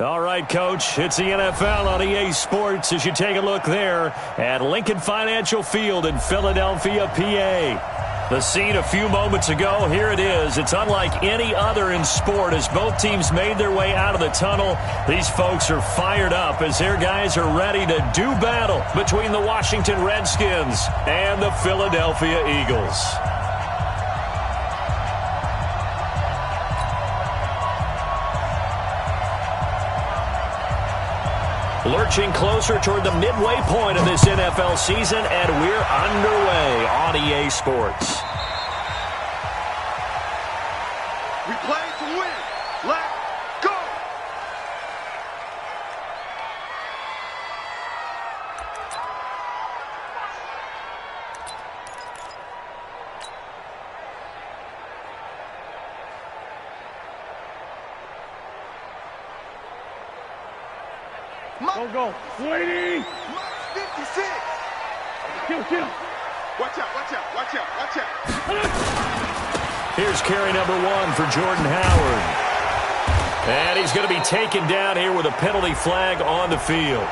All right, Coach, it's the NFL on EA Sports as you take a look there at Lincoln Financial Field in Philadelphia, PA. The scene a few moments ago, here it is. It's unlike any other in sport as both teams made their way out of the tunnel. These folks are fired up as their guys are ready to do battle between the Washington Redskins and the Philadelphia Eagles. Lurching closer toward the midway point of this NFL season, and we're underway on EA Sports. We play to win. Let's go! Go. Waiting. 56. Kill. Watch out. Here's carry number 1 for Jordan Howard. And he's going to be taken down here with a penalty flag on the field.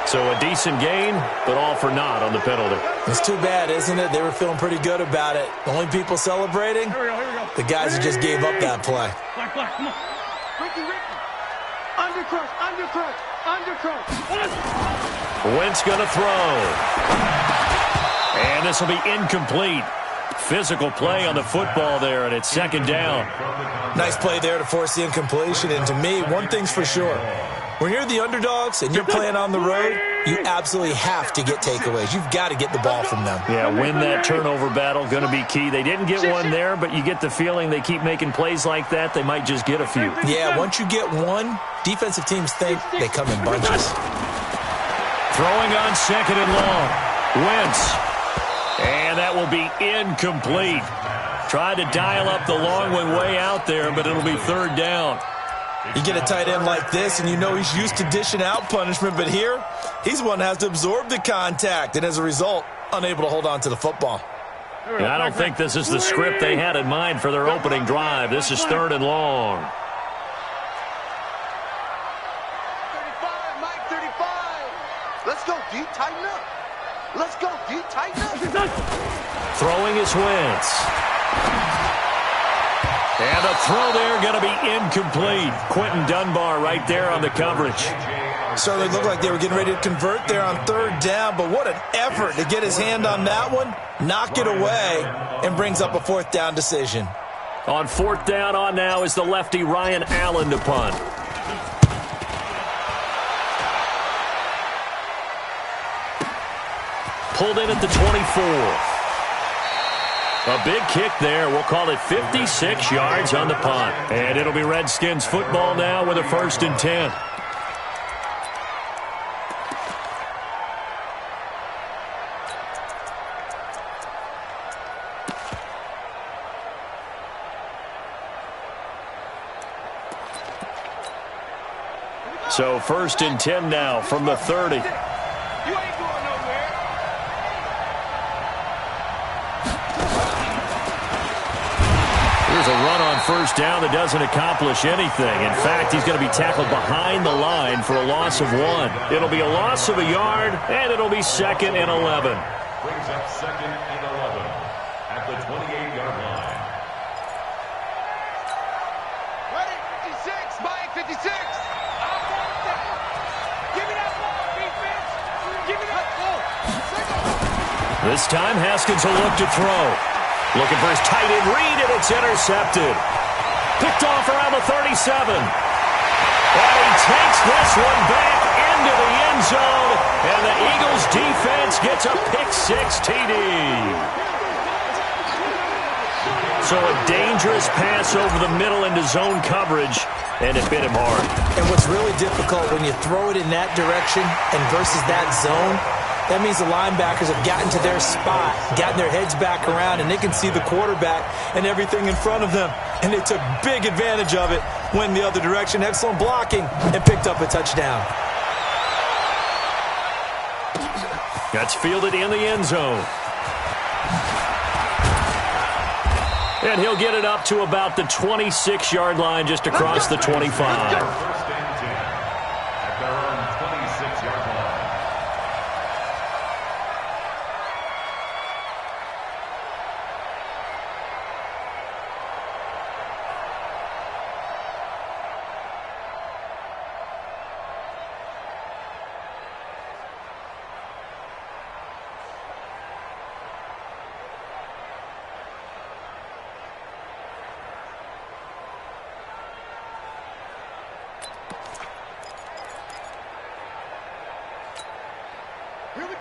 So a decent gain, but all for naught on the penalty. It's too bad, isn't it? They were feeling pretty good about it. The only people celebrating? Here we go. The guys who just gave up that play. Black, come on. Ricky. Undercrush. Wentz going to throw. And this will be incomplete. Physical play on the football there, and it's second down. Nice play there to force the incompletion. And to me, one thing's for sure. When you're the underdogs and you're playing on the road, you absolutely have to get takeaways. You've got to get the ball from them. Yeah, win that turnover battle, going to be key. They didn't get one there, but you get the feeling they keep making plays like that, they might just get a few. Yeah, once you get one, defensive teams think they come in bunches. Throwing on second and long. Wentz. And that will be incomplete. Tried to dial up the long one way out there, but it'll be third down. You get a tight end like this, and you know he's used to dishing out punishment, but here, he's one that has to absorb the contact, and as a result, unable to hold on to the football. And I don't think this is the script they had in mind for their opening drive. This is third and long. 35, Mike, 35. Let's go, D. Tighten up. Throwing is Wentz. And the throw there going to be incomplete. Quentin Dunbar right there on the coverage. Certainly looked like they were getting ready to convert there on third down, but what an effort to get his hand on that one, knock it away, and brings up a fourth down decision. On fourth down on now is the lefty Ryan Allen to punt. Pulled in at the 24. A big kick there. We'll call it 56 yards on the punt. And it'll be Redskins football now with a 1st and 10. So 1st and 10 now from the 30. Here's a run on first down that doesn't accomplish anything. In fact, he's going to be tackled behind the line for a loss of 1. It'll be a loss of a yard, and it'll be 2nd and 11. Brings up 2nd and 11 at the 28-yard line. Ready, 56, Mike, 56. Give me that ball, defense. Give me that ball. This time, Haskins will look to throw. Looking for his tight end read, and it's intercepted. Picked off around the 37. And he takes this one back into the end zone, and the Eagles defense gets a pick-6 TD. So a dangerous pass over the middle into zone coverage, and it bit him hard. And what's really difficult when you throw it in that direction and versus that zone, that means the linebackers have gotten to their spot, gotten their heads back around, and they can see the quarterback and everything in front of them. And they took big advantage of it, went the other direction, excellent blocking, and picked up a touchdown. That's fielded in the end zone. And he'll get it up to about the 26-yard line just across the 25.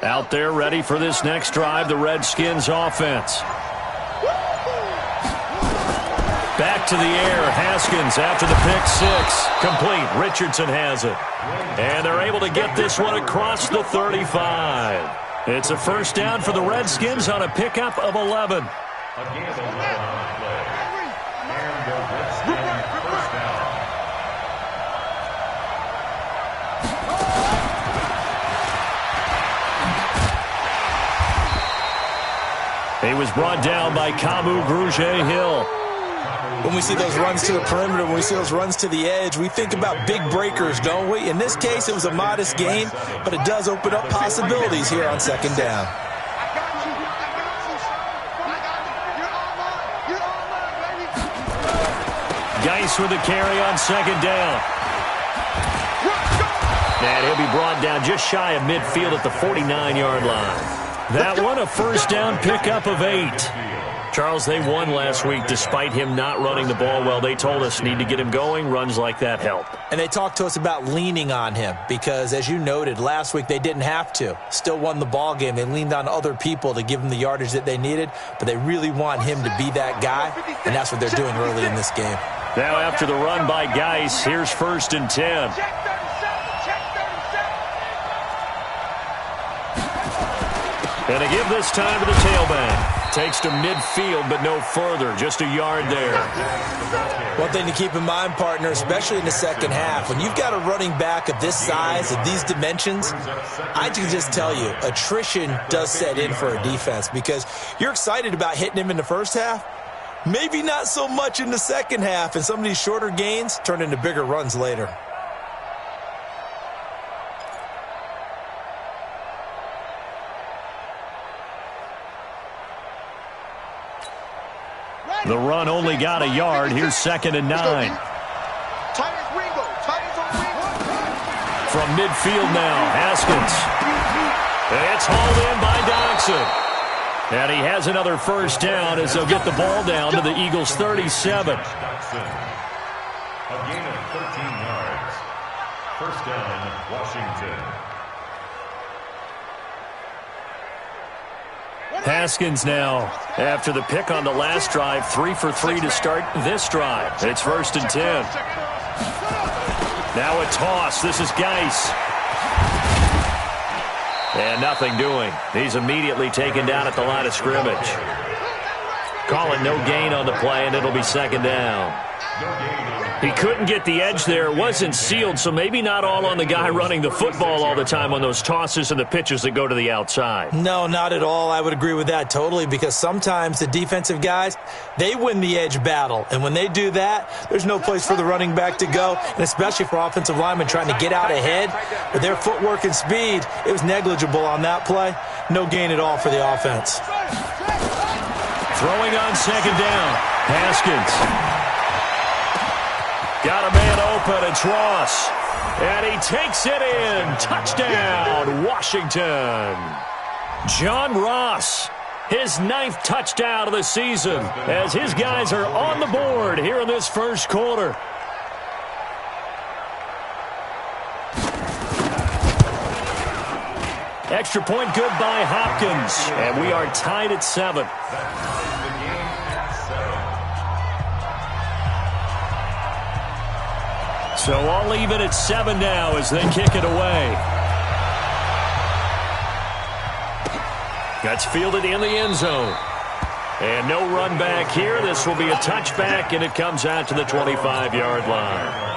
Out there ready for this next drive, the Redskins offense. Back to the air, Haskins after the pick six. Complete, Richardson has it. And they're able to get this one across the 35. It's a first down for the Redskins on a pickup of 11. He was brought down by Kamu Grugier-Hill. When we see those runs to the perimeter, when we see those runs to the edge, we think about big breakers, don't we? In this case, it was a modest gain, but it does open up possibilities here on second down. Geis with the carry on second down. And he'll be brought down just shy of midfield at the 49-yard line. That one, a first down pickup of 8. Charles, they won last week despite him not running the ball well. They told us need to get him going. Runs like that help. And they talked to us about leaning on him because, as you noted, last week they didn't have to. Still won the ball game. They leaned on other people to give them the yardage that they needed, but they really want him to be that guy, and that's what they're doing early in this game. Now after the run by Geis, here's 1st and 10. And a give this time to the tailback. Takes to midfield, but no further. Just a yard there. One thing to keep in mind, partner, especially in the second half, when you've got a running back of this size, of these dimensions, I can just tell you, attrition does set in for a defense because you're excited about hitting him in the first half. Maybe not so much in the second half, and some of these shorter gains turn into bigger runs later. The run only got a yard. Here's 2nd and 9. From midfield now, Haskins. It's hauled in by Doxson. And he has another first down as they'll get the ball down to the Eagles' 37. A gain of 13 yards. First down, Washington. Haskins now, after the pick on the last drive, 3 for 3 to start this drive. It's 1st and 10. Now a toss. This is Geis. And nothing doing. He's immediately taken down at the line of scrimmage. Calling no gain on the play, and it'll be 2nd down. He couldn't get the edge there. It wasn't sealed, so maybe not all on the guy running the football all the time on those tosses and the pitches that go to the outside. No, not at all. I would agree with that totally because sometimes the defensive guys, they win the edge battle. And when they do that, there's no place for the running back to go, and especially for offensive linemen trying to get out ahead. With their footwork and speed, it was negligible on that play. No gain at all for the offense. Throwing on 2nd down, Haskins. Got a man open, it's Ross. And he takes it in. Touchdown, Washington. John Ross, his 9th touchdown of the season as his guys are on the board here in this first quarter. Extra point good by Hopkins. And we are tied at 7. So I'll leave it at 7 now as they kick it away. That's fielded in the end zone. And no run back here. This will be a touchback, and it comes out to the 25-yard line.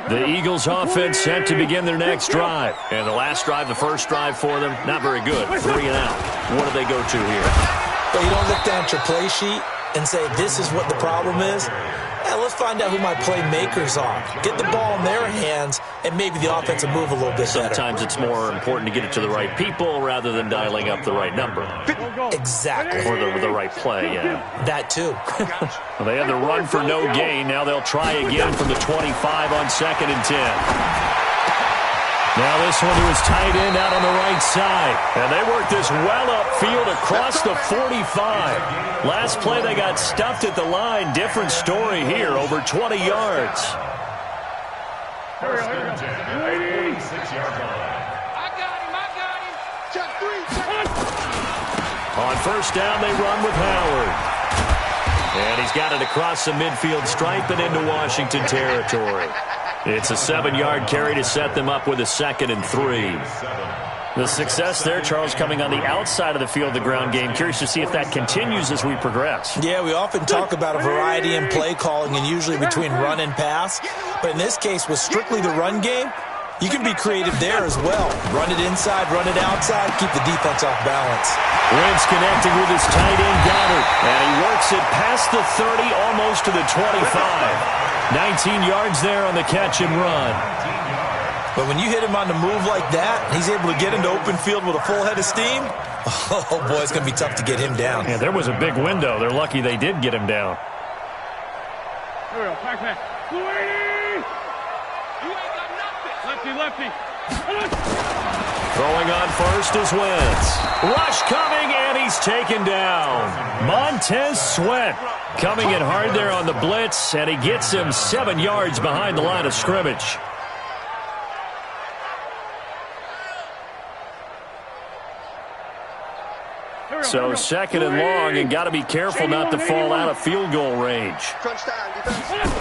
The Eagles offense set to begin their next drive. And the last drive, the first drive for them, not very good. 3 and out. What do they go to here? But you don't look down at your play sheet and say, this is what the problem is. Yeah, let's find out who my playmakers are. Get the ball in their hands, and maybe the offense will move a little bit better. Sometimes it's more important to get it to the right people rather than dialing up the right number. Exactly. Or the right play, yeah. That too. Well, they had the run for no gain. Now they'll try again from the 25 on 2nd and 10. Now this one was tight end out on the right side. And they worked this well upfield across the 45. Last play, they got stuffed at the line. Different story here, over 20 yards. First and 10 at the 46-yard line. I got him. Check three. On first down, they run with Howard. And he's got it across the midfield stripe and into Washington territory. It's a 7-yard carry to set them up with a 2nd and 3. The success there, Charles, coming on the outside of the field, the ground game. Curious to see if that continues as we progress. Yeah, we often talk about a variety in play calling and usually between run and pass. But in this case, with strictly the run game, you can be creative there as well. Run it inside, run it outside, keep the defense off balance. Wentz connecting with his tight end, Goddard. And he works it past the 30, almost to the 25. 19 yards there on the catch and run. But when you hit him on the move like that, he's able to get into open field with a full head of steam. Oh, boy, it's going to be tough to get him down. Yeah, there was a big window. They're lucky they did get him down. Here we go. Back. Sweetie! You ain't got nothing. Lefty. Throwing on first is Wentz. Rush coming, and he's taken down. Montez Sweat coming in hard there on the blitz, and he gets him 7 yards behind the line of scrimmage. So 2nd and long, and got to be careful not to fall out of field goal range. Crunch time, defense.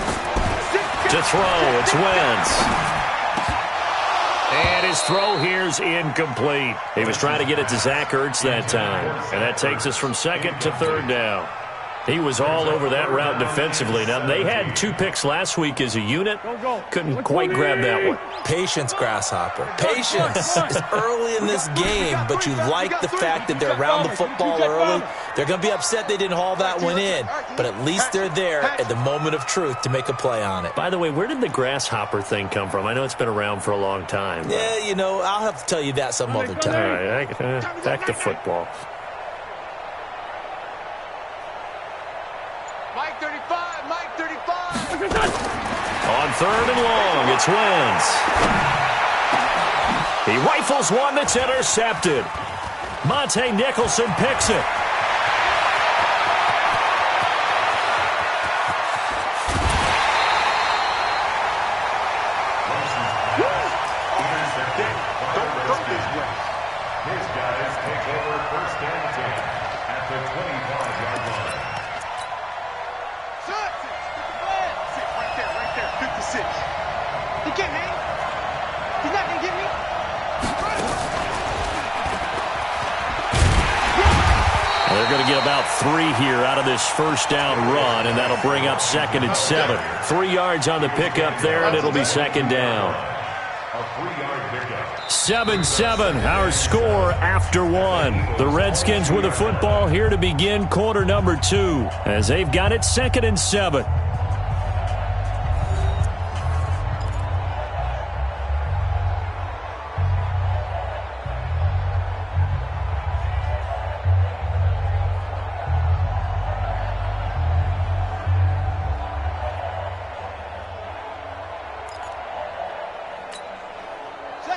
To throw, it's Wentz. And his throw here's incomplete. He was trying to get it to Zach Ertz that time. And that takes us from 2nd to 3rd down. He was all over that route defensively. Now, they had 2 picks last week as a unit. Couldn't quite grab that one. Patience, Grasshopper. Patience. It's early in this game, but you like the fact that they're around the football early. They're going to be upset they didn't haul that one in, but at least they're there at the moment of truth to make a play on it. By the way, where did the grasshopper thing come from? I know it's been around for a long time. Yeah, you know, I'll have to tell you that some other time. All right, back to football. Mike 35. On 3rd and long, it's Wentz. He rifles one that's intercepted. Monte Nicholson picks it. His guys take over first and 10 at the 25-yard line. Sit right there. 56. He can't hang. He's not gonna get me. They're going to get about 3 here out of this first down run, and that'll bring up 2nd and 7. 3 yards on the pickup there, and it'll be 2nd down. A 3-yard pickup. 7-7, our score after 1. The Redskins with the football here to begin quarter number 2, as they've got it 2nd and 7.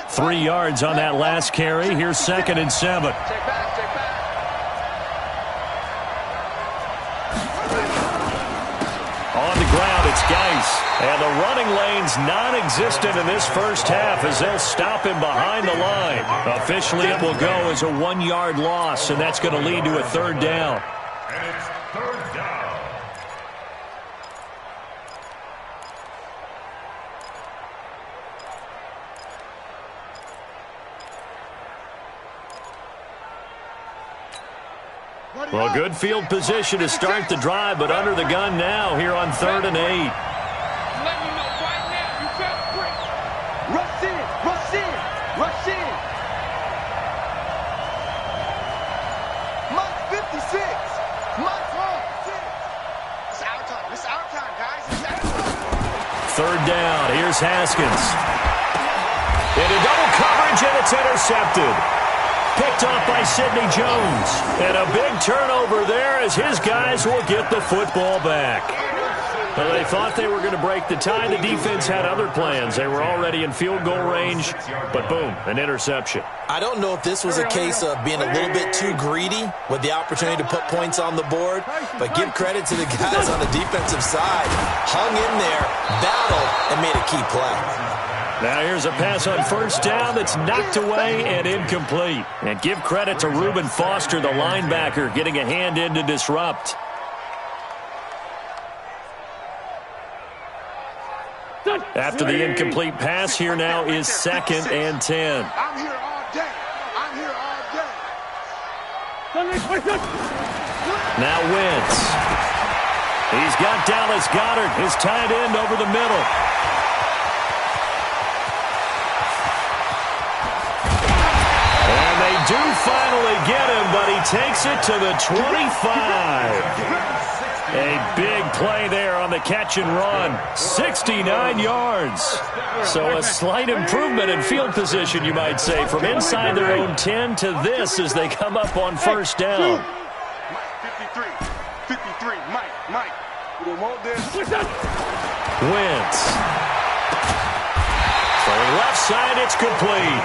Three yards on that last carry. Here's 2nd and 7. Check back. On the ground, it's Geis. And the running lane's non-existent in this first half as they'll stop him behind the line. Officially, it will go as a 1-yard loss, and that's going to lead to a 3rd down. And it's 3rd down. Well, good field position to start the drive, but under the gun now here on 3rd and 8. Let me know right now. You better break. Rush in. Mike 56. Mike 6. It's our time, guys. It's our time. 3rd down. Here's Haskins. Into double coverage, and it's intercepted. Picked off by Sidney Jones. And a big turnover there as his guys will get the football back. Well, they thought they were going to break the tie. The defense had other plans. They were already in field goal range, but boom, an interception. I don't know if this was a case of being a little bit too greedy with the opportunity to put points on the board, but give credit to the guys on the defensive side. Hung in there, battled, and made a key play. Now here's a pass on first down that's knocked away and incomplete. And give credit to Reuben Foster, the linebacker, getting a hand in to disrupt. After the incomplete pass, here now is 2nd and 10. I'm here all day. I'm here all day. Now Wentz. He's got Dallas Goedert, his tight end, over the middle. And they do finally get him, but he takes it to the 25. A big play there on the catch and run. 69 yards. So a slight improvement in field position, you might say, from inside their own 10 to this as they come up on first down. 53, Mike. We don't want this. Wentz. Throwing left side, it's complete.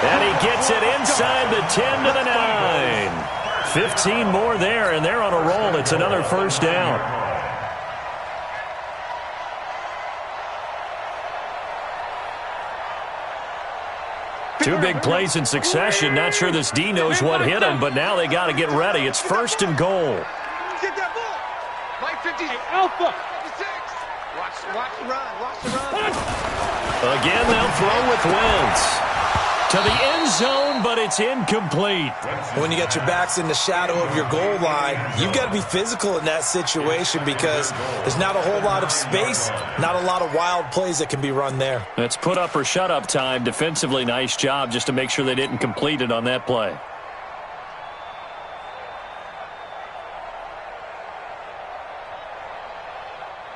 And he gets it inside the 10 to the 9. 15 more there, and they're on a roll. It's another first down. Two big plays in succession. Not sure this D knows what hit him, but now they got to get ready. It's 1st and goal. Get that ball. Mike 50. Alpha. 56. Watch the run. Watch the run. Again, they'll throw with Wentz. To the end zone, but it's incomplete. When you got your backs in the shadow of your goal line, you've got to be physical in that situation because there's not a whole lot of space, not a lot of wild plays that can be run there. It's put up or shut up time. Defensively, nice job just to make sure they didn't complete it on that play.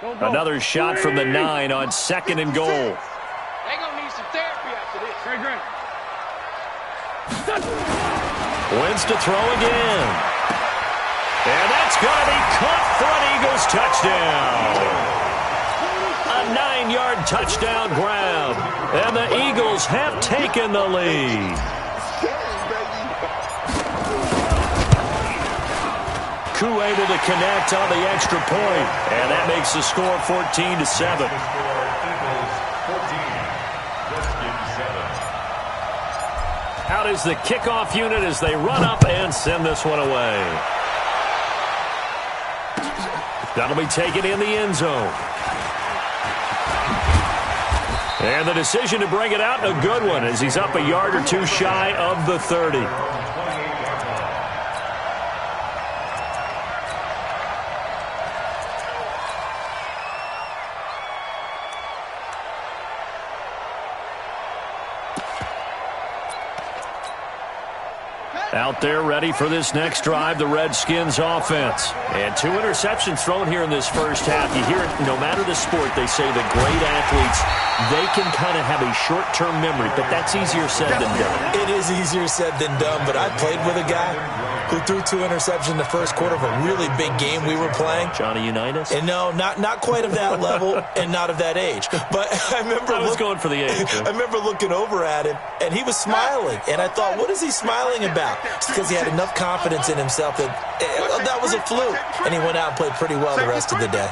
Another shot from the 9 on 2nd and goal. They're going to need some therapy after this. Great. Wentz to throw again. And that's going to be caught for an Eagles touchdown. A 9-yard touchdown grab. And the Eagles have taken the lead. Koo able to connect on the extra point. And that makes the score 14-7. Out is the kickoff unit as they run up and send this one away. That'll be taken in the end zone. And the decision to bring it out, a good one, as he's up a yard or two shy of the 30. Out there ready for this next drive, the Redskins offense. And 2 interceptions thrown here in this first half. You hear it, no matter the sport, they say the great athletes, they can kind of have a short-term memory, but that's easier said than done. It is easier said than done, but I played with a guy who threw 2 interceptions in the first quarter of a really big game we were playing. Johnny Unitas? And no, not quite of that level and not of that age. But I remember I was going for the age. I remember looking over at him, and he was smiling. And I thought, what is he smiling about? It's because he had enough confidence in himself that that was a fluke. And he went out and played pretty well the rest of the day.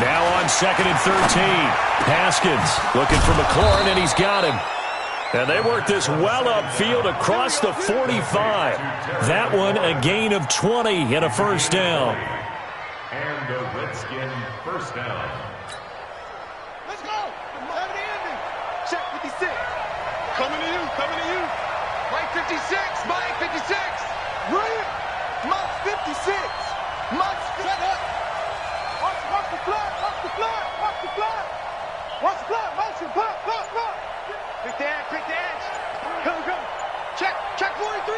Now on 2nd and 13. Haskins looking for McLaurin, and he's got him. And they work this well upfield across the 45. That one a gain of 20 and a first down. And the Redskin first down. Let's go. Have the ending. Check 56. Coming to you. Mike 56. Mike 56. Brilliant. Mike 56. Mike, set up. Watch the flag. Motion. Pop. Quick dash. Go. Check 43.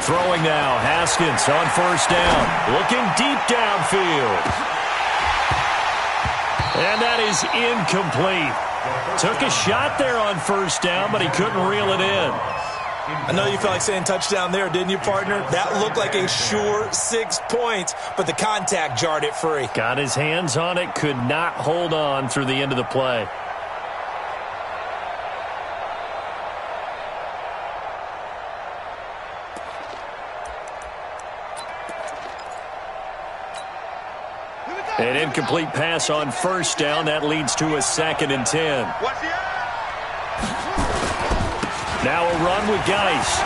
Throwing now, Haskins on first down. Looking deep downfield. And that is incomplete. Took a shot there on first down, but he couldn't reel it in. I know you felt like saying touchdown there, didn't you, partner? That looked like a sure 6 points, but the contact jarred it free. Got his hands on it, could not hold on through the end of the play. Here we go. An incomplete pass on first down. That leads to a 2nd and 10. Now a run with Geis.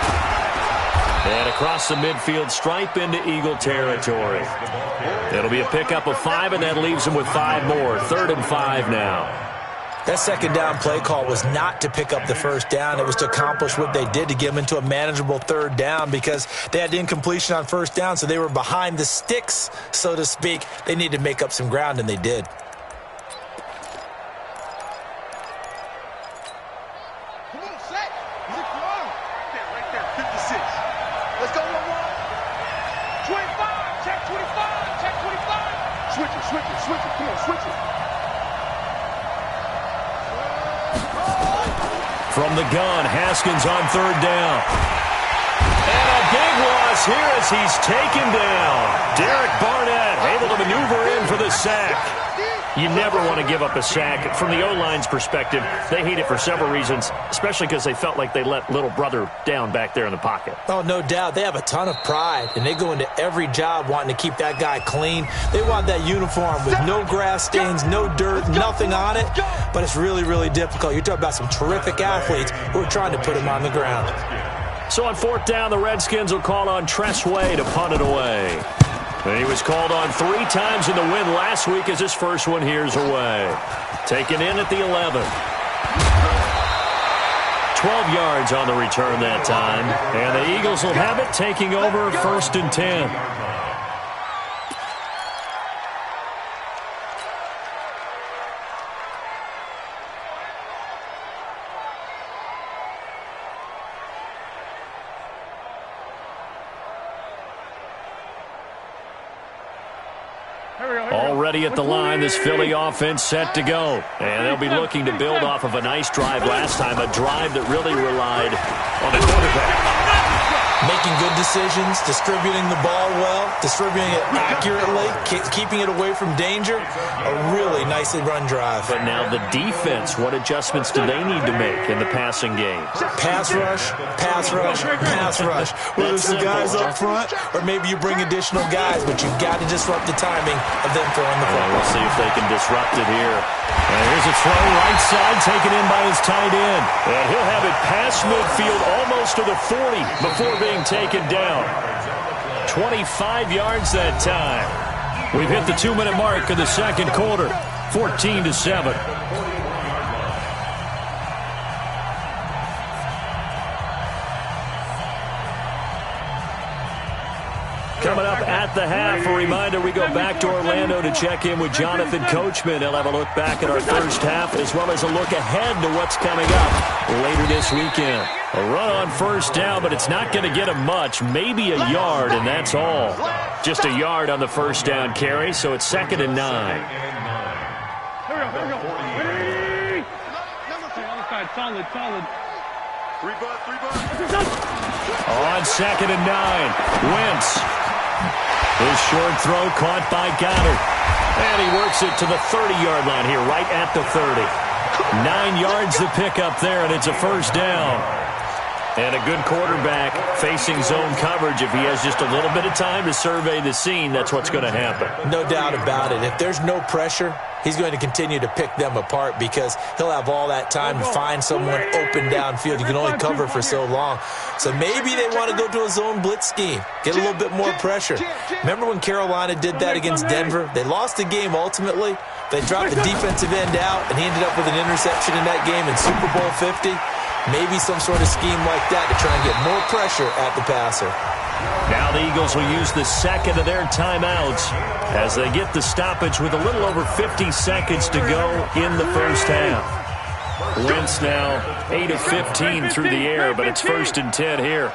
And across the midfield stripe into Eagle territory. It'll be a pickup of 5, and that leaves them with 5 more. 3rd and 5 now. That second down play call was not to pick up the first down. It was to accomplish what they did, to get them into a manageable 3rd down, because they had incompletion on first down, so they were behind the sticks, so to speak. They needed to make up some ground, and they did. Come on, set. Look long. Right there, 56. Let's go, 1-1. 25. Check 25. Check 25. Switch it, switch it, switch it. Come on, switch it. From the gun, Haskins on 3rd down. And a big loss here as he's taken down. Derek Barnett able to maneuver in for the sack. You never want to give up a sack. From the O-line's perspective, they hate it for several reasons, especially because they felt like they let little brother down back there in the pocket. Oh, no doubt. They have a ton of pride, and they go into every job wanting to keep that guy clean. They want that uniform with no grass stains, no dirt, nothing on it, but it's really, really difficult. You're talking about some terrific athletes who are trying to put him on the ground. So on 4th down, the Redskins will call on Tress Way to punt it away. And he was called on 3 times in the win last week as his first one here's away. Taken in at the 11. 12 yards on the return that time. And the Eagles will have it, taking over 1st and 10. Already at the line, this Philly offense set to go. And they'll be looking to build off of a nice drive last time, a drive that really relied on the quarterback. Making good decisions, distributing the ball well, distributing it accurately, keeping it away from danger. A really nicely run drive. But now the defense, what adjustments do they need to make in the passing game? Pass rush, pass rush, pass rush. Whether it's the guys up front or maybe you bring additional guys, but you've got to disrupt the timing of them throwing the football. We'll see if they can disrupt it here. And here's a throw right side, taken in by his tight end. And he'll have it past midfield almost to the 40 before being taken down. 25 yards that time. We've hit the 2-minute mark of the second quarter. 14-7. Coming up at the half, a reminder, we go back to Orlando to check in with Jonathan Coachman. He'll have a look back at our first half as well as a look ahead to what's coming up later this weekend. A run on first down, but it's not going to get him much. Maybe a yard, and that's all. Just a yard on the first down carry, so it's 2nd and 9. Here we go. Ready? Solid. 3 butt. On 2nd and 9, Wentz. His short throw caught by Goddard. And he works it to the 30-yard line here, right at the 30. 9 yards to pick up there, and it's a first down. And a good quarterback facing zone coverage. If he has just a little bit of time to survey the scene, that's what's going to happen. No doubt about it. If there's no pressure, he's going to continue to pick them apart because he'll have all that time to find someone open downfield. You can only cover for so long. So maybe they want to go to a zone blitz scheme, get a little bit more pressure. Remember when Carolina did that against Denver? They lost the game ultimately. They dropped the defensive end out, and he ended up with an interception in that game in Super Bowl 50. Maybe some sort of scheme like that to try and get more pressure at the passer. Now the Eagles will use the second of their timeouts as they get the stoppage with a little over 50 seconds to go in the first half. Wentz now 8 of 15 through the air, but it's 1st and 10 here.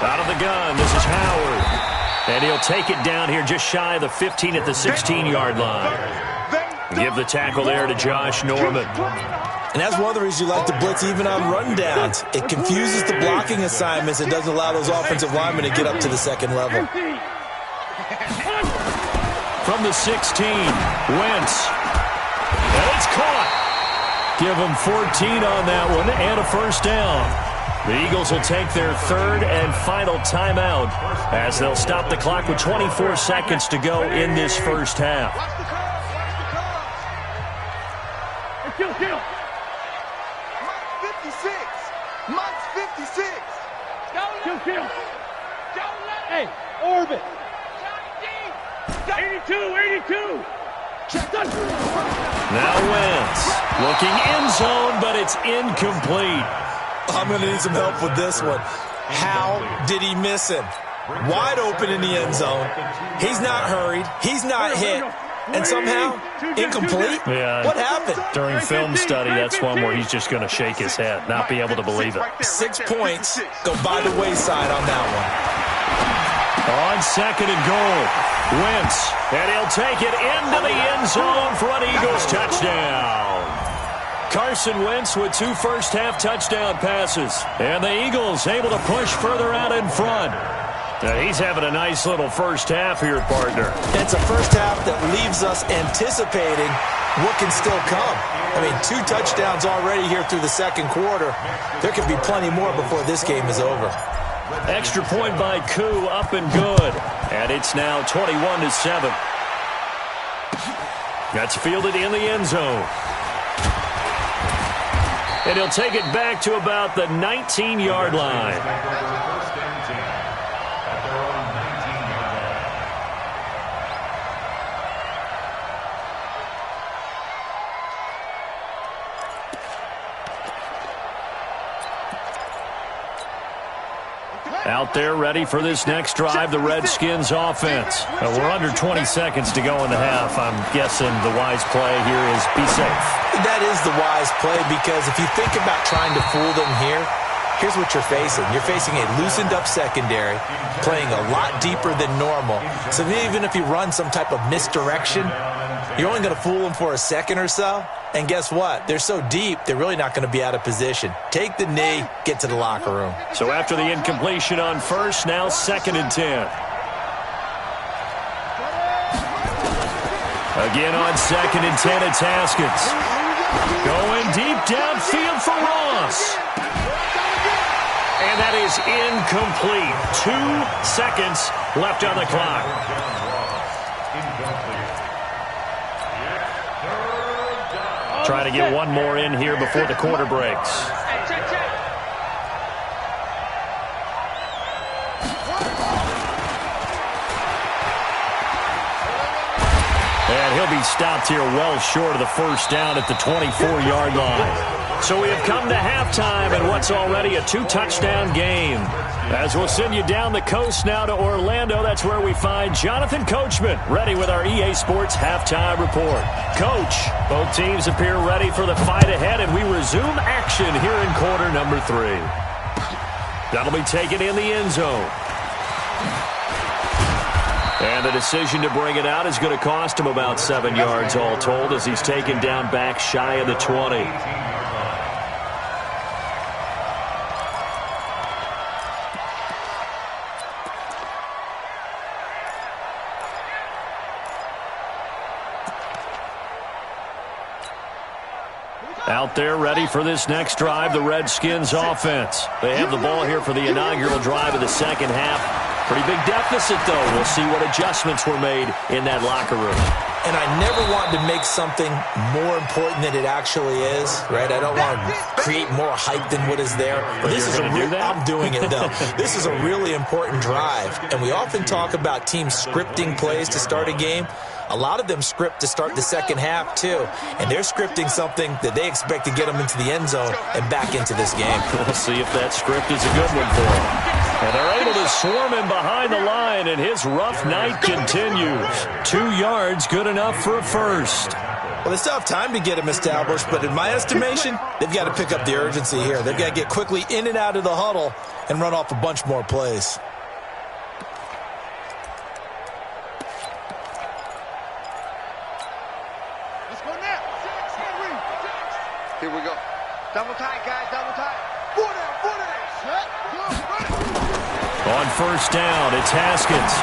Out of the gun, this is Howard. And he'll take it down here just shy of the 15 at the 16-yard line. Give the tackle there to Josh Norman. And that's one of the reasons you like to blitz even on rundowns. It confuses the blocking assignments. It doesn't allow those offensive linemen to get up to the second level. From the 16, Wentz. And it's caught. Give him 14 on that one and a first down. The Eagles will take their third and final timeout as they'll stop the clock with 24 seconds to go in this first half. Watch the curves. Watch the curves. Mike's 56. Mike's 56. Kill. Hey, orbit. 82. Now Wentz looking end zone, but it's incomplete. I'm going to need some help with this one. How did he miss him? Wide open in the end zone. He's not hurried. He's not hit. And somehow, incomplete? Yeah. What happened? During film study, that's one where he's just going to shake his head, not be able to believe it. 6 points go by the wayside on that one. On second and goal, Wentz, and he'll take it into the end zone for an Eagles touchdown. Carson Wentz with 2 first-half touchdown passes, and the Eagles able to push further out in front. Now he's having a nice little first half here, partner. It's a first half that leaves us anticipating what can still come. I mean, 2 touchdowns already here through the second quarter. There could be plenty more before this game is over. Extra point by Koo, up and good. And it's now 21-7. That's fielded in the end zone. And he'll take it back to about the 19-yard line. Out there ready for this next drive, the Redskins offense. We're under 20 seconds to go in the half. I'm guessing the wise play here is be safe. That is the wise play, because if you think about trying to fool them here, here's what you're facing. You're facing a loosened up secondary, playing a lot deeper than normal. So even if you run some type of misdirection, you're only going to fool them for a second or so. And guess what? They're so deep, they're really not going to be out of position. Take the knee, get to the locker room. So after the incompletion on first, now 2nd and 10. Again on 2nd and 10, it's Haskins. Going deep downfield for Ross. And that is incomplete. 2 seconds left on the clock. Trying to get one more in here before the quarter breaks. And he'll be stopped here well short of the first down at the 24-yard line. So we have come to halftime in what's already a 2-touchdown game. As we'll send you down the coast now to Orlando, that's where we find Jonathan Coachman, ready with our EA Sports halftime report. Coach, both teams appear ready for the fight ahead, and we resume action here in quarter number 3. That'll be taken in the end zone. And the decision to bring it out is going to cost him about 7 yards all told, as he's taken down back shy of the 20. Out there ready for this next drive, the Redskins offense. They have the ball here for the inaugural drive of the second half. Pretty big deficit, though. We'll see what adjustments were made in that locker room. And I never want to make something more important than it actually is, right? I don't want to create more hype than what is there. But this is I'm doing it, though. This is a really important drive. And we often talk about teams scripting plays to start a game. A lot of them script to start the second half, too. And they're scripting something that they expect to get them into the end zone and back into this game. We'll see if that script is a good one for them. And they're able to swarm him behind the line, and his rough night continues. 2 yards, good enough for a first. Well, they still have time to get him established, but in my estimation, they've got to pick up the urgency here. They've got to get quickly in and out of the huddle and run off a bunch more plays. Here we go. Double tight, guys. Double tight. 4 down. Set. Go. Run it. On first down, it's Haskins.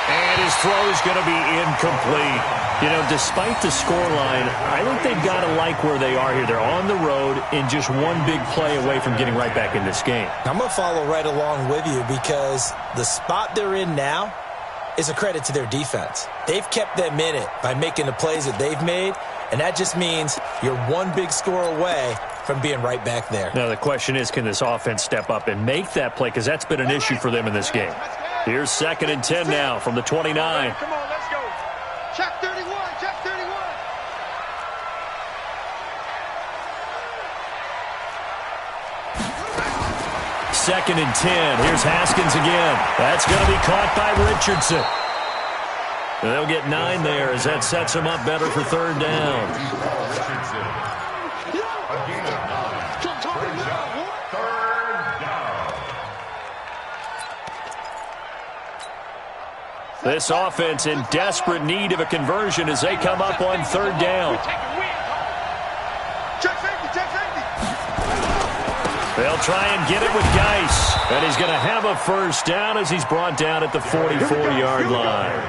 And And his throw is going to be incomplete. You know, despite the scoreline, I think they've got to like where they are here. They're on the road and just one big play away from getting right back in this game. I'm going to follow right along with you because the spot they're in now is a credit to their defense. They've kept them in it by making the plays that they've made, and that just means you're one big score away from being right back there. Now, the question is, can this offense step up and make that play? Because that's been an issue for them in this game. Here's 2nd and 10 now from the 29. Come on, let's go. Check 31, check 31. Second and 10. Here's Haskins again. That's going to be caught by Richardson. They'll get 9 there as that sets them up better for 3rd down. Richardson. A gain of 9. Brings up 3rd down. This offense in desperate need of a conversion as they come up on 3rd down. Check safety, check safety. They'll try and get it with Geis. And he's going to have a 1st down as he's brought down at the 44-yard line.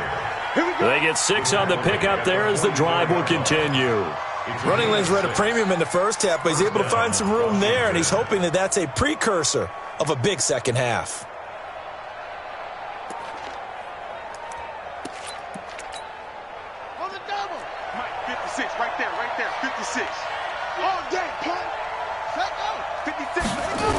They get 6 on the pickup there as the drive will continue. Running lanes were at a premium in the first half, but he's able to find some room there, and he's hoping that that's a precursor of a big second half. On the double. Mike, 56, right there, 56. All day, punt. Let go. 56, let go.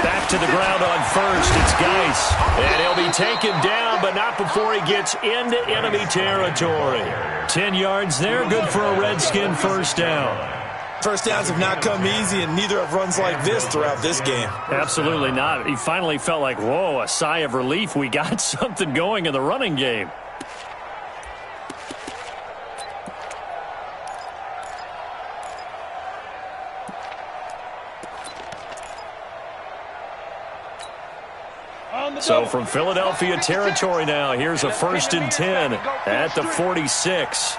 Back to the ground on 1st. It's Geis. And he'll be taken down, but not before he gets into enemy territory. 10 yards there. Good for a Redskin 1st down. First downs have not come easy, and neither have runs like this throughout this game. Absolutely not. He finally felt like, whoa, a sigh of relief. We got something going in the running game. So from Philadelphia territory now, here's a 1st and 10 at the 46.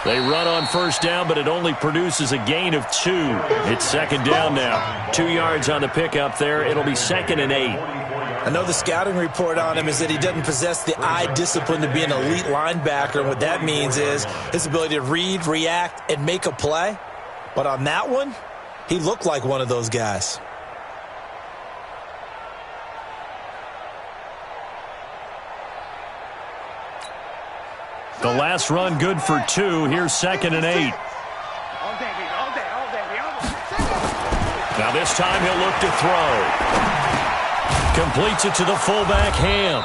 They run on 1st down, but it only produces a gain of 2. It's 2nd down now. 2 yards on the pickup there. It'll be 2nd and 8. I know the scouting report on him is that he doesn't possess the eye discipline to be an elite linebacker, and what that means is his ability to read, react, and make a play. But on that one, he looked like one of those guys. The last run good for 2. Here's 2nd and 8. All day, baby, all day, all day, all day. Now this time he'll look to throw. Completes it to the fullback, Ham.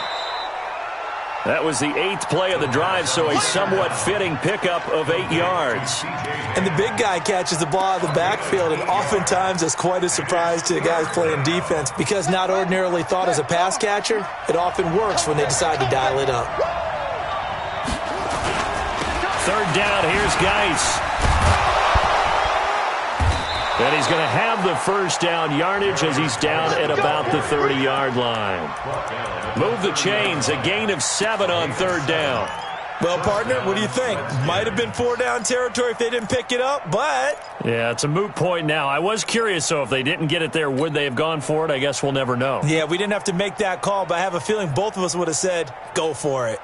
That was the 8th play of the drive, so a somewhat fitting pickup of 8 yards. And the big guy catches the ball out of the backfield, and oftentimes it's quite a surprise to the guys playing defense because not ordinarily thought as a pass catcher, it often works when they decide to dial it up. 3rd down, here's Geis. And he's going to have the 1st down yardage as he's down at about the 30-yard line. Move the chains, a gain of 7 on 3rd down. Well, partner, what do you think? Might have been 4-down territory if they didn't pick it up, but... Yeah, it's a moot point now. I was curious, so if they didn't get it there, would they have gone for it? I guess we'll never know. Yeah, we didn't have to make that call, but I have a feeling both of us would have said, go for it.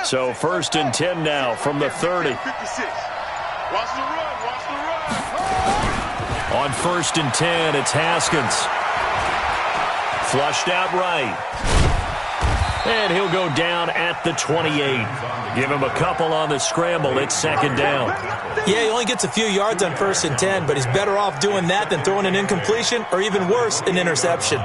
So 1st and 10 now from the 30. 56. Watch the run, watch the run. On 1st and 10, it's Haskins. Flushed out right. And he'll go down at the 28. Give him a couple on the scramble. It's 2nd down. Yeah, he only gets a few yards on 1st and 10, but he's better off doing that than throwing an incompletion or even worse, an interception.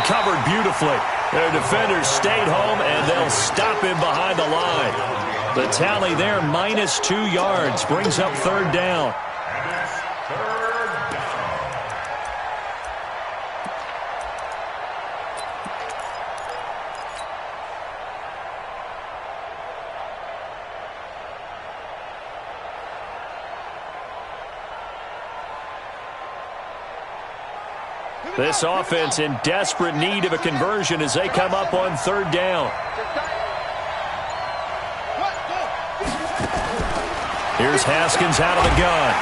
Covered beautifully. Their defenders stayed home, and they'll stop him behind the line. The tally there, minus 2 yards, brings up 3rd down. And it's 3rd down. This offense in desperate need of a conversion as they come up on third down. Here's Haskins out of the gun.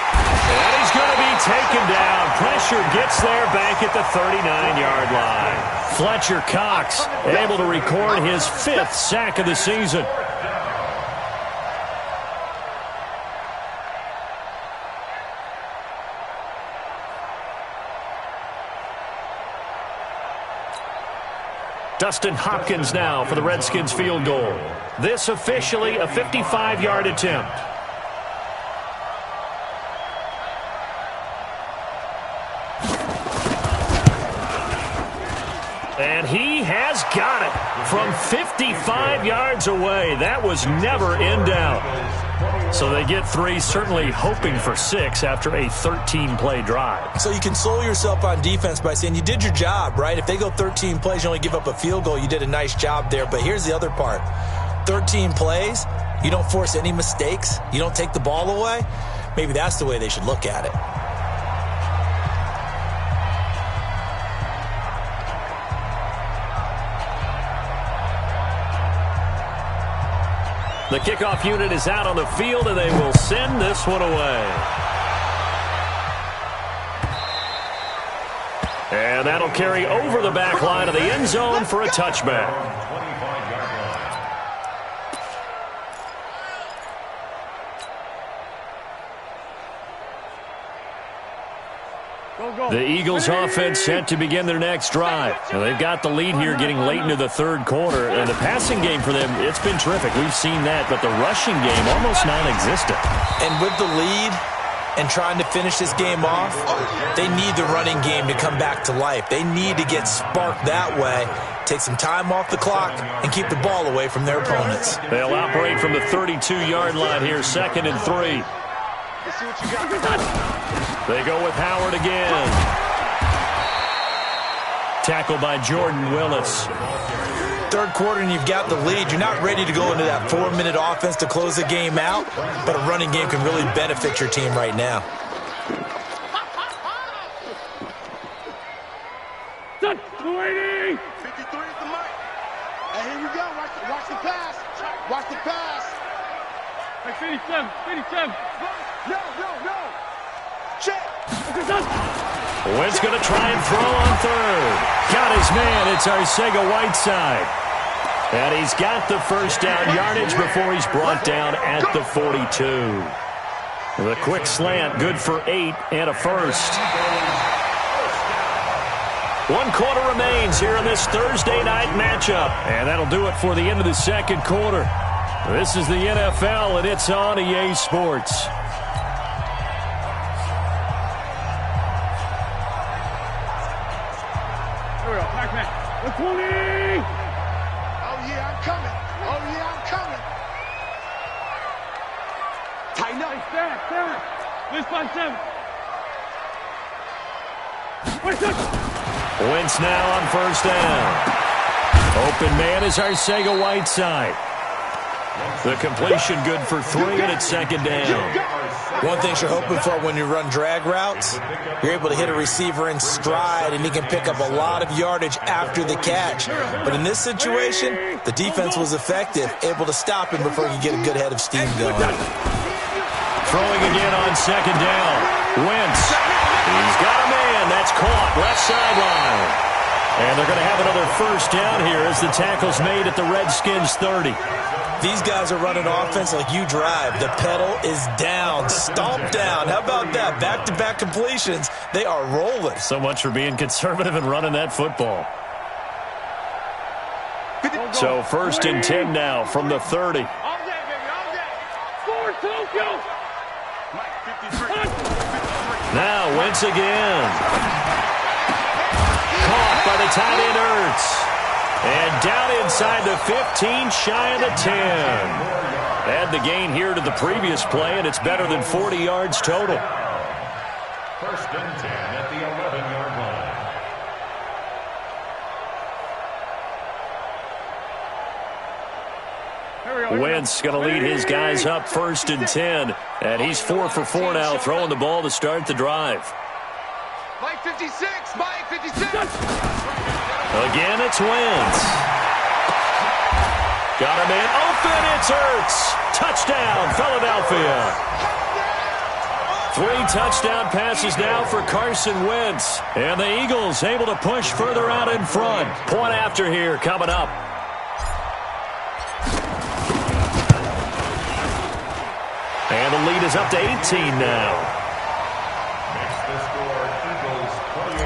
And he's going to be taken down. Pressure gets there back at the 39-yard line. Fletcher Cox able to record his 5th sack of the season. Dustin Hopkins now for the Redskins field goal. This officially a 55-yard attempt. And he has got it from 55 yards away. That was never in doubt. So they get 3, certainly hoping for 6 after a 13-play drive. So you console yourself on defense by saying you did your job, right? If they go 13 plays, you only give up a field goal, you did a nice job there. But here's the other part. 13 plays, you don't force any mistakes, you don't take the ball away. Maybe that's the way they should look at it. The kickoff unit is out on the field, and they will send this one away. And that'll carry over the back line of the end zone for a touchback. The Eagles offense set to begin their next drive. Now, they've got the lead here getting late into the third quarter. And the passing game for them, it's been terrific. We've seen that, but the rushing game almost non-existent. And with the lead and trying to finish this game off, they need the running game to come back to life. They need to get sparked that way, take some time off the clock, and keep the ball away from their opponents. They'll operate from the 32-yard line here, 2nd and 3. Let's see what you got. They go with Howard again. Tackled by Jordan Willis. Third quarter and you've got the lead. You're not ready to go into that 4-minute offense to close the game out, but a running game can really benefit your team right now. Touch, 280. 53 is the mic. And here we go. Watch the pass. Watch the pass. Hey, 57, 57. No. Check. Wentz going to try and throw on third. Got his man. It's Arcega-Whiteside. And he's got the first down yardage before he's brought down at the 42. The quick slant, good for 8 and a first. 1 quarter remains here in this Thursday night matchup. And that'll do it for the end of the second quarter. This is the NFL, and it's on EA Sports. Here we go, Pac-Man. 120. Oh, yeah, I'm coming. Tighten up. Hey, stand. This by 7. Wait, touch. Wentz now on first down. Open man is Arcega-Whiteside. The completion good for 3, and it's 2nd down. One thing you're hoping for when you run drag routes, you're able to hit a receiver in stride, and he can pick up a lot of yardage after the catch. But in this situation, the defense was effective, able to stop him before he could get a good head of steam going. Throwing again on 2nd down. Wentz. He's got a man. That's caught. Left sideline. And they're going to have another first down here as the tackle's made at the Redskins 30. These guys are running offense like you drive. The pedal is down, stomp down. How about that? Back-to-back completions. They are rolling. So much for being conservative and running that football. So 1st and 10 now from the 30. All day, baby, all day. Score, Tokyo. Now Wentz again. Caught by the tight end Ertz. And down inside the 15, shy of the 10. Add the gain here to the previous play, and it's better than 40 yards total. 1st and 10 at the 11-yard line. Wentz going to lead his guys up 1st and 10. And he's 4 for 4 now, throwing the ball to start the drive. Mike 56, Mike 56. Again, it's Wentz. Got him in. Open, it's Ertz. Touchdown, Philadelphia. 3 touchdown passes now for Carson Wentz. And the Eagles able to push further out in front. Point after here coming up. And the lead is up to 18 now. Makes the score Eagles 28,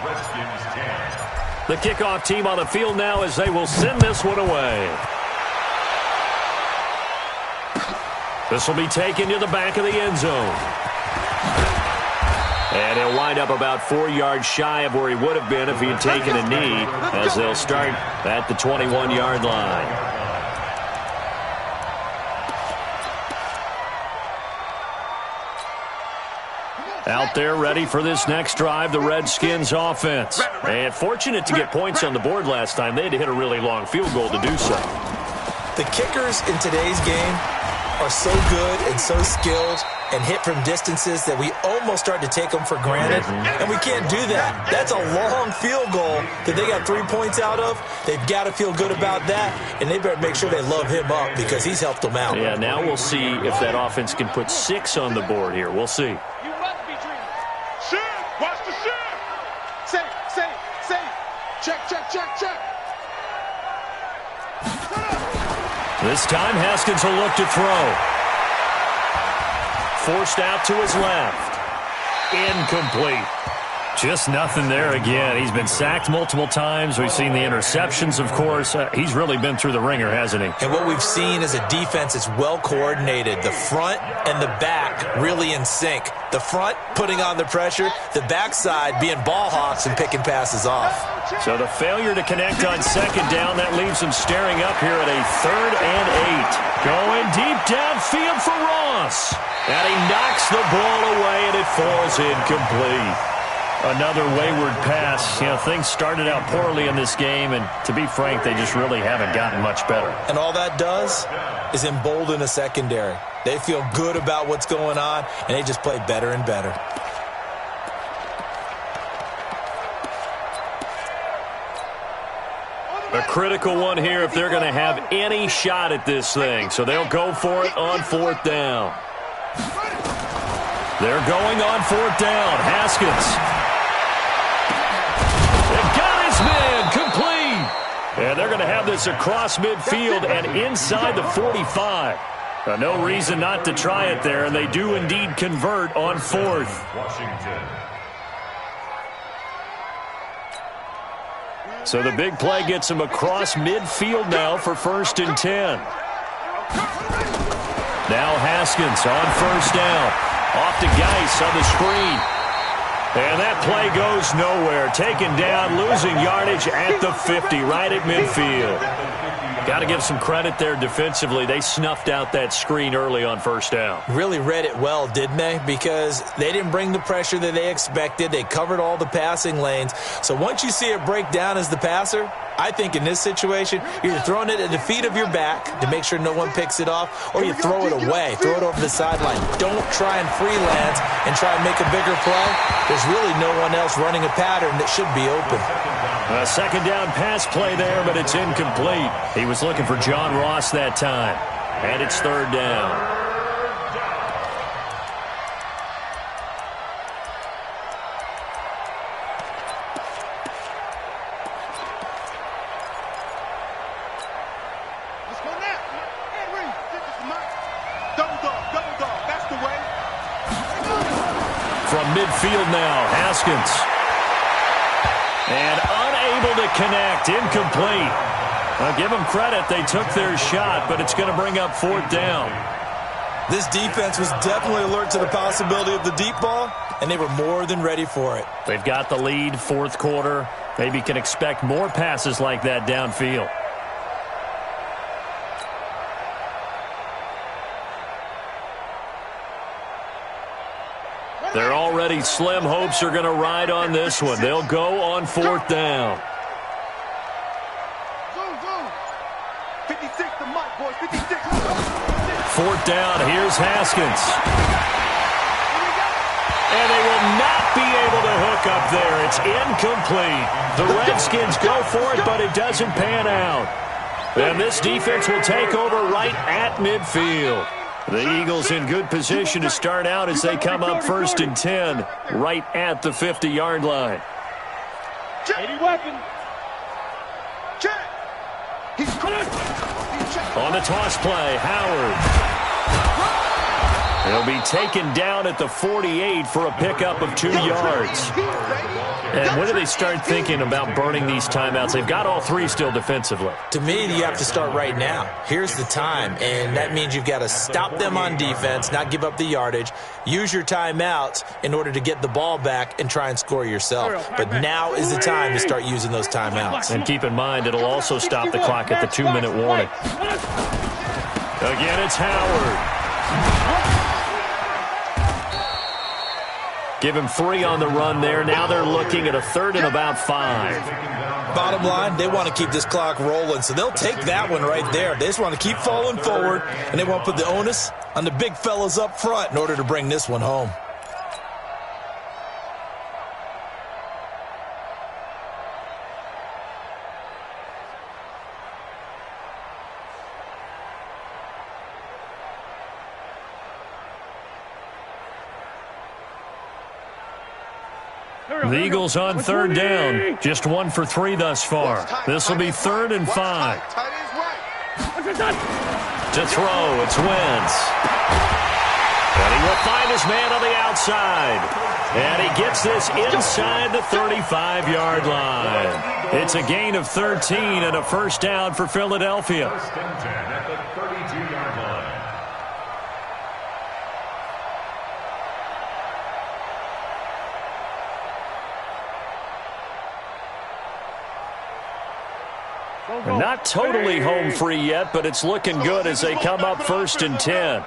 Redskins 10. The kickoff team on the field now as they will send this one away. This will be taken to the back of the end zone. And he'll wind up about 4 yards shy of where he would have been if he had taken a knee, as they'll start at the 21-yard line. Out there ready for this next drive, the Redskins offense. And fortunate to get points on the board last time. They had to hit a really long field goal to do so. The kickers in today's game are so good and so skilled and hit from distances that we almost start to take them for granted. And we can't do that. That's a long field goal that they got 3 points out of. They've got to feel good about that, and they better make sure they love him up because he's helped them out. Yeah, now we'll see if that offense can put 6 on the board here. We'll see. You must be dreaming. Shift, watch the shift. Safe. Check. This time, Haskins will look to throw. Forced out to his left. Incomplete. Just nothing there again. He's been sacked multiple times. We've seen the interceptions, of course. He's really been through the ringer, hasn't he? And what we've seen is a defense that's well coordinated. The front and the back really in sync. The front putting on the pressure, the backside being ball hawks and picking passes off. So the failure to connect on second down, that leaves him staring up here at a 3rd and 8. Going deep downfield for Ross. And he knocks the ball away, and it falls incomplete. Another wayward pass. You know, things started out poorly in this game, and to be frank, they just really haven't gotten much better. And all that does is embolden a secondary. They feel good about what's going on, and they just play better and better. A critical one here if they're going to have any shot at this thing. So they'll go for it on 4th down. They're going on 4th down. Haskins. They got his man complete. And they're going to have this across midfield and inside the 45. No reason not to try it there, and they do indeed convert on 4th. Washington. So the big play gets him across midfield now for 1st and 10. Now Haskins on 1st down. Off to Geis on the screen. And that play goes nowhere. Taken down, losing yardage at the 50, right at midfield. Got to give some credit there defensively. They snuffed out that screen early on 1st down. Really read it well, didn't they? Because they didn't bring the pressure that they expected. They covered all the passing lanes. So once you see it break down as the passer, I think in this situation, you're throwing it at the feet of your back to make sure no one picks it off, or you throw it away, throw it over the sideline. Don't try and freelance and try and make a bigger play. There's really no one else running a pattern that should be open. A 2nd down pass play there, but it's incomplete. He was looking for John Ross that time. And it's 3rd down. From midfield now, Haskins. And unable to connect, incomplete. Now give them credit, they took their shot, but it's going to bring up 4th down. This defense was definitely alert to the possibility of the deep ball, and they were more than ready for it. They've got the lead, 4th quarter. Maybe can expect more passes like that downfield. They're already slim hopes are going to ride on this one. They'll go on 4th down. 56 to Mike, boys. 56. 4th down. Here's Haskins. And they will not be able to hook up there. It's incomplete. The Redskins go for it, but it doesn't pan out. And this defense will take over right at midfield. The Eagles in good position to start out as they come up 1st and 10 right at the 50-yard line. 80 weapon. Check. He's On the toss play, Howard. He'll be taken down at the 48 for a pickup of 2 yards. And when do they start thinking about burning these timeouts? They've got all 3 still defensively. To me, you have to start right now. Here's the time, and that means you've got to stop them on defense, not give up the yardage, use your timeouts in order to get the ball back and try and score yourself. But now is the time to start using those timeouts. And keep in mind, it'll also stop the clock at the 2-minute warning. Again, it's Howard. Give him 3 on the run there. Now they're looking at a 3rd and about 5. Bottom line, they want to keep this clock rolling, so they'll take that one right there. They just want to keep falling forward, and they want to put the onus on the big fellas up front in order to bring this one home. The Eagles on 3rd down. Just 1 for 3 thus far. This will be 3rd and 5. To throw, it's Wentz. And he will find his man on the outside. And he gets this inside the 35-yard line. It's a gain of 13 and a 1st down for Philadelphia. 1st and 10 at the 32-yard line. Not totally home free yet, but it's looking good as they come up 1st and 10.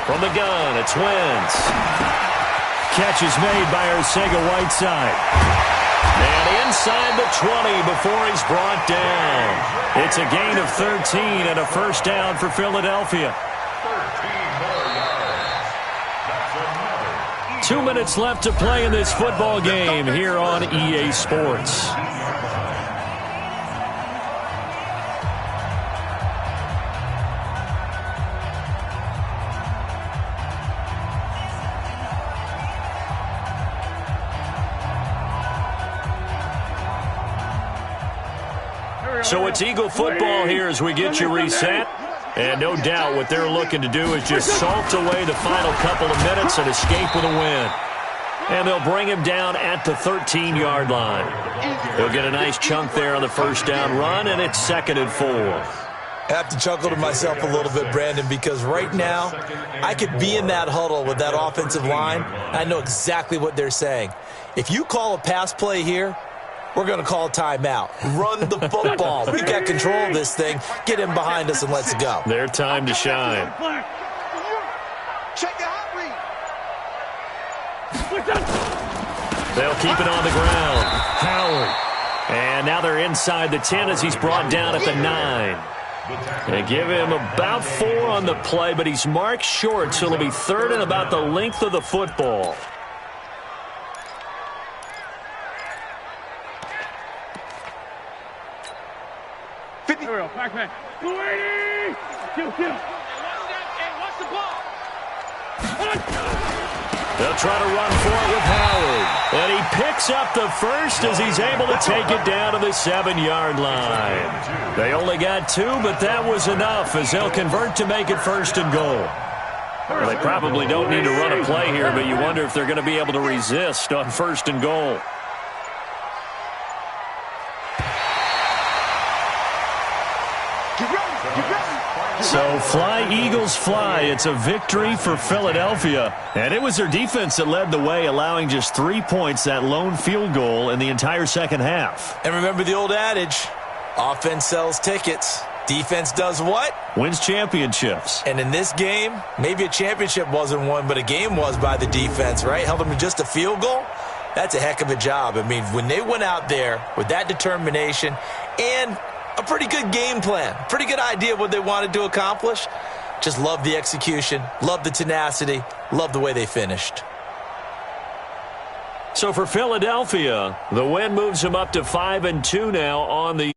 From the gun, it's Wentz. Catch is made by Arcega-Whiteside. And inside the 20 before he's brought down. It's a gain of 13 and a 1st down for Philadelphia. 2 minutes left to play in this football game here on EA Sports. So it's Eagle football here as we get you reset. And no doubt what they're looking to do is just salt away the final couple of minutes and escape with a win. And they'll bring him down at the 13-yard line. They'll get a nice chunk there on the 1st down run, and it's 2nd and 4. I have to chuckle to myself a little bit, Brandon, because right now I could be in that huddle with that offensive line. I know exactly what they're saying. If you call a pass play here, we're going to call a timeout. Run the football. We've got control of this thing. Get him behind us and let's go. Their time to shine. Check the hot read. They'll keep it on the ground. Howard. And now they're inside the 10 as he's brought down at the 9. They give him about 4 on the play, but he's marked short, so it'll be 3rd and about the length of the football. Here we go, pac-man. 280! Kill. What's the ball? They'll try to run for it with Howard. And he picks up the 1st as he's able to take it down to the 7-yard line. They only got 2, but that was enough as they'll convert to make it 1st and goal. Well, they probably don't need to run a play here, but you wonder if they're going to be able to resist on 1st and goal. So fly, Eagles, fly. It's a victory for Philadelphia. And it was their defense that led the way, allowing just 3 points, that lone field goal in the entire 2nd half. And remember the old adage, offense sells tickets. Defense does what? Wins championships. And in this game, maybe a championship wasn't won, but a game was by the defense, right? Held them to just a field goal. That's a heck of a job. I mean, when they went out there with that determination and a pretty good game plan, pretty good idea of what they wanted to accomplish, Just love the execution, love the tenacity, love the way they finished. So for Philadelphia, the win moves them up to 5-2 now on the